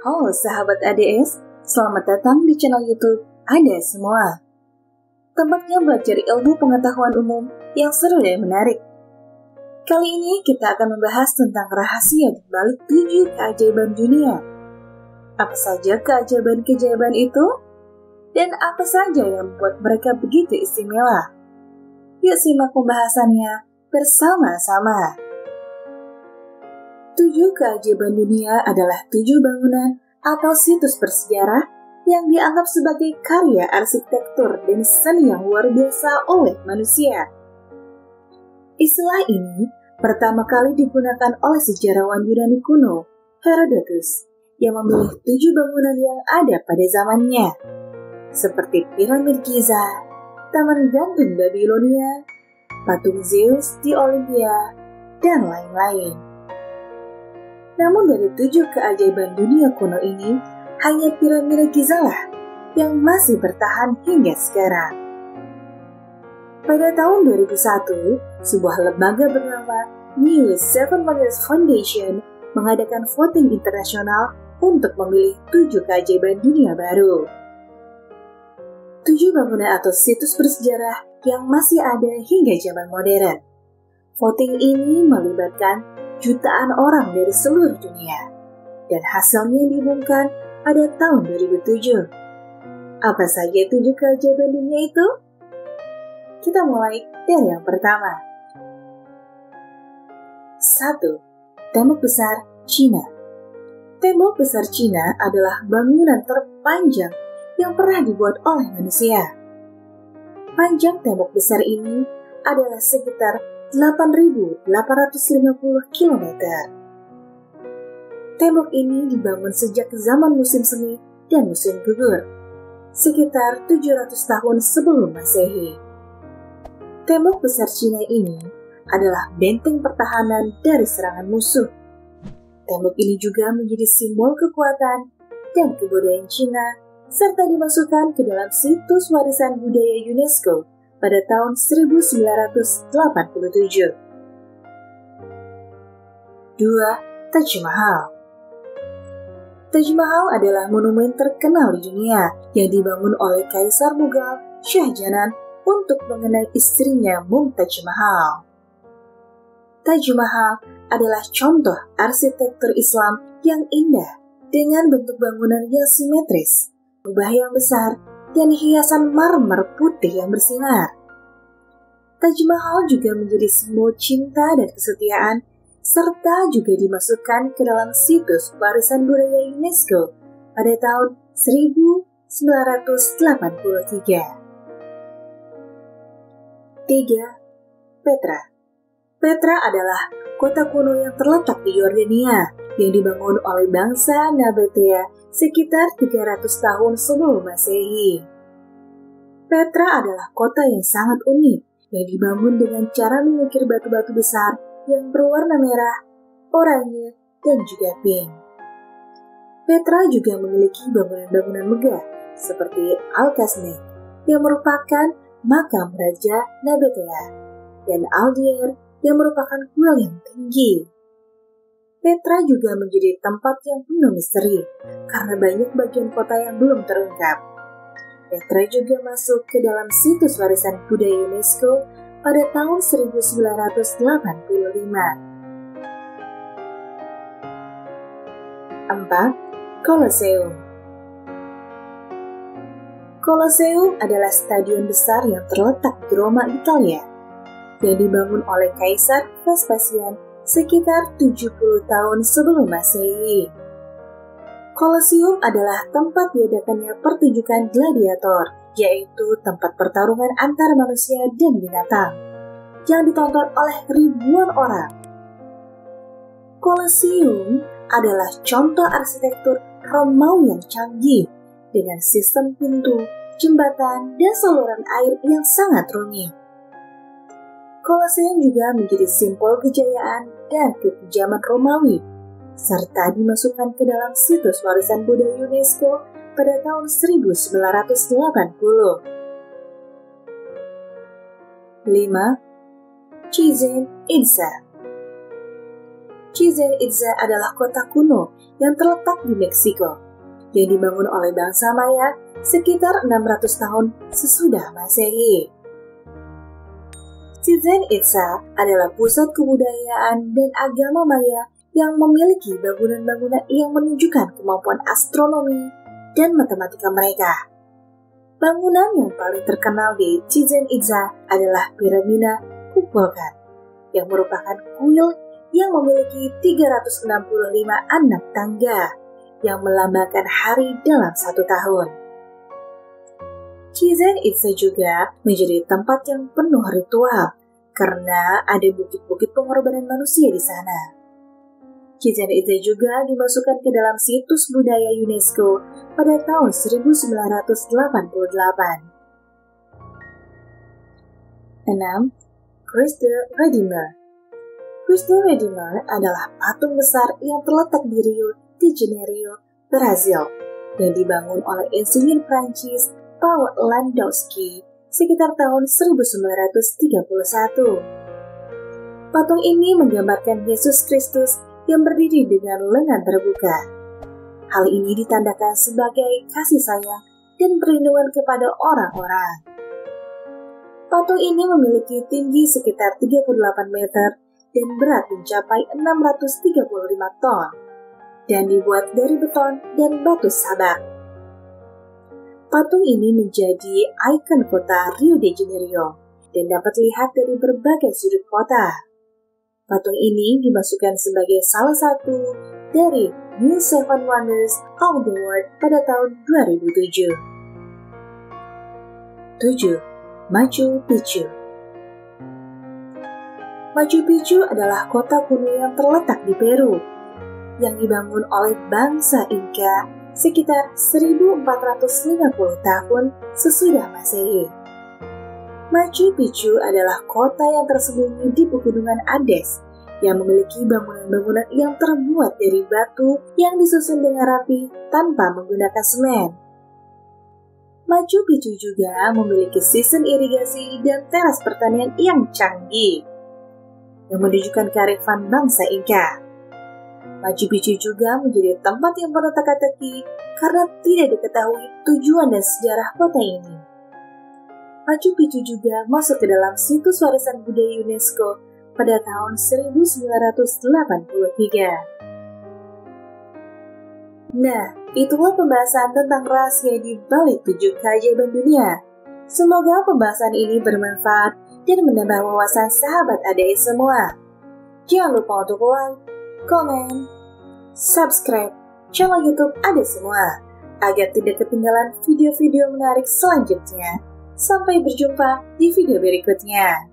Halo sahabat ADS, selamat datang di channel YouTube Ada Semua. Tempatnya belajar ilmu pengetahuan umum yang seru dan menarik. Kali ini kita akan membahas tentang rahasia di balik 7 keajaiban dunia. Apa saja keajaiban-keajaiban itu? Dan apa saja yang membuat mereka begitu istimewa? Yuk simak pembahasannya bersama-sama. 7 keajaiban dunia adalah 7 bangunan atau situs bersejarah yang dianggap sebagai karya arsitektur dan seni yang luar biasa oleh manusia. Istilah ini pertama kali digunakan oleh sejarawan Yunani kuno, Herodotus, yang memilih 7 bangunan yang ada pada zamannya, seperti piramid Giza, Taman Gantung Babilonia, patung Zeus di Olimpia, dan lain-lain. Namun dari 7 keajaiban dunia kuno ini, hanya piramida Giza lah yang masih bertahan hingga sekarang. Pada tahun 2001, sebuah lembaga bernama New Seven Wonders Foundation mengadakan voting internasional untuk memilih 7 keajaiban dunia baru. 7 bangunan atau situs bersejarah yang masih ada hingga zaman modern. Voting ini melibatkan jutaan orang dari seluruh dunia, dan hasilnya diumumkan pada tahun 2007. Apa saja 7 keajaiban dunia itu? Kita mulai dari yang pertama. 1. Tembok Besar Cina. Tembok Besar Cina adalah bangunan terpanjang yang pernah dibuat oleh manusia. Panjang tembok besar ini adalah sekitar 8.850 km. Tembok ini dibangun sejak zaman musim semi dan musim gugur, sekitar 700 tahun sebelum Masehi. Tembok besar Cina ini adalah benteng pertahanan dari serangan musuh. Tembok ini juga menjadi simbol kekuatan dan kebudayaan Cina, serta dimasukkan ke dalam situs warisan budaya UNESCO pada tahun 1987. 2. Taj Mahal. Taj Mahal adalah monumen terkenal di dunia yang dibangun oleh Kaisar Mughal Shah Jahan untuk mengenang istrinya Mumtaz Mahal. Taj Mahal adalah contoh arsitektur Islam yang indah dengan bentuk bangunan yang simetris, kubah yang besar, dan hiasan marmer putih yang bersinar. Taj Mahal juga menjadi simbol cinta dan kesetiaan, serta juga dimasukkan ke dalam situs warisan budaya UNESCO pada tahun 1983. 3. Petra. Petra adalah kota kuno yang terletak di Yordania yang dibangun oleh bangsa Nabatea sekitar 300 tahun sebelum Masehi. Petra adalah kota yang sangat unik yang dibangun dengan cara mengukir batu-batu besar yang berwarna merah, oranye, dan juga pink. Petra juga memiliki bangunan-bangunan megah seperti Al-Kasne yang merupakan makam Raja Nabatea dan Aldier yang merupakan kuil yang tinggi. Petra juga menjadi tempat yang penuh misteri karena banyak bagian kota yang belum terungkap. Petra juga masuk ke dalam situs warisan budaya UNESCO pada tahun 1985. 4. Colosseum. Colosseum adalah stadion besar yang terletak di Roma, Italia, yang dibangun oleh Kaisar Vespasian sekitar 70 tahun sebelum Masehi. Colosseum adalah tempat diadakannya pertunjukan gladiator, yaitu tempat pertarungan antara manusia dan binatang, yang ditonton oleh ribuan orang. Colosseum adalah contoh arsitektur Romawi yang canggih, dengan sistem pintu, jembatan, dan saluran air yang sangat rumit. Colosseum juga menjadi simbol kejayaan dan kekejaman Romawi, serta dimasukkan ke dalam situs warisan budaya UNESCO pada tahun 1980. 5. Chichen Itza. Chichén Itzá adalah kota kuno yang terletak di Meksiko, yang dibangun oleh bangsa Maya sekitar 600 tahun sesudah Masehi. Chichén Itzá adalah pusat kebudayaan dan agama Maya yang memiliki bangunan-bangunan yang menunjukkan kemampuan astronomi dan matematika mereka. Bangunan yang paling terkenal di Chichén Itzá adalah piramida Kukulkan, yang merupakan kuil yang memiliki 365 anak tangga yang melambangkan hari dalam satu tahun. Chichén Itzá juga menjadi tempat yang penuh ritual karena ada bukit-bukit pengorbanan manusia di sana. Chichén Itzá juga dimasukkan ke dalam situs budaya UNESCO pada tahun 1988. 6. Christ the Redeemer. Christ the Redeemer adalah patung besar yang terletak di Rio de Janeiro, Brazil, yang dibangun oleh insinyur Prancis Paul Landowski sekitar tahun 1931. Patung ini menggambarkan Yesus Kristus yang berdiri dengan lengan terbuka. Hal ini ditandakan sebagai kasih sayang dan perlindungan kepada orang-orang. Patung ini memiliki tinggi sekitar 38 meter dan berat mencapai 635 ton, dan dibuat dari beton dan batu sabak. Patung ini menjadi ikon kota Rio de Janeiro dan dapat dilihat dari berbagai sudut kota. Patung ini dimasukkan sebagai salah satu dari New Seven Wonders of the World pada tahun 2007. 7. Machu Picchu. Machu Picchu adalah kota kuno yang terletak di Peru, yang dibangun oleh bangsa Inca sekitar 1450 tahun sesudah Masehi. Machu Picchu adalah kota yang tersembunyi di pegunungan Andes yang memiliki bangunan-bangunan yang terbuat dari batu yang disusun dengan rapi tanpa menggunakan semen. Machu Picchu juga memiliki sistem irigasi dan teras pertanian yang canggih, yang menunjukkan kearifan bangsa Inca. Machu Picchu juga menjadi tempat yang penuh teka-teki karena tidak diketahui tujuan dan sejarah kota ini. Machu Picchu juga masuk ke dalam situs warisan budaya UNESCO pada tahun 1983. Nah, itulah pembahasan tentang rahasia di balik 7 keajaiban dunia. Semoga pembahasan ini bermanfaat dan menambah wawasan sahabat ADS semua. Jangan lupa untuk like, komen, subscribe channel YouTube ADS semua agar tidak ketinggalan video-video menarik selanjutnya. Sampai berjumpa di video berikutnya.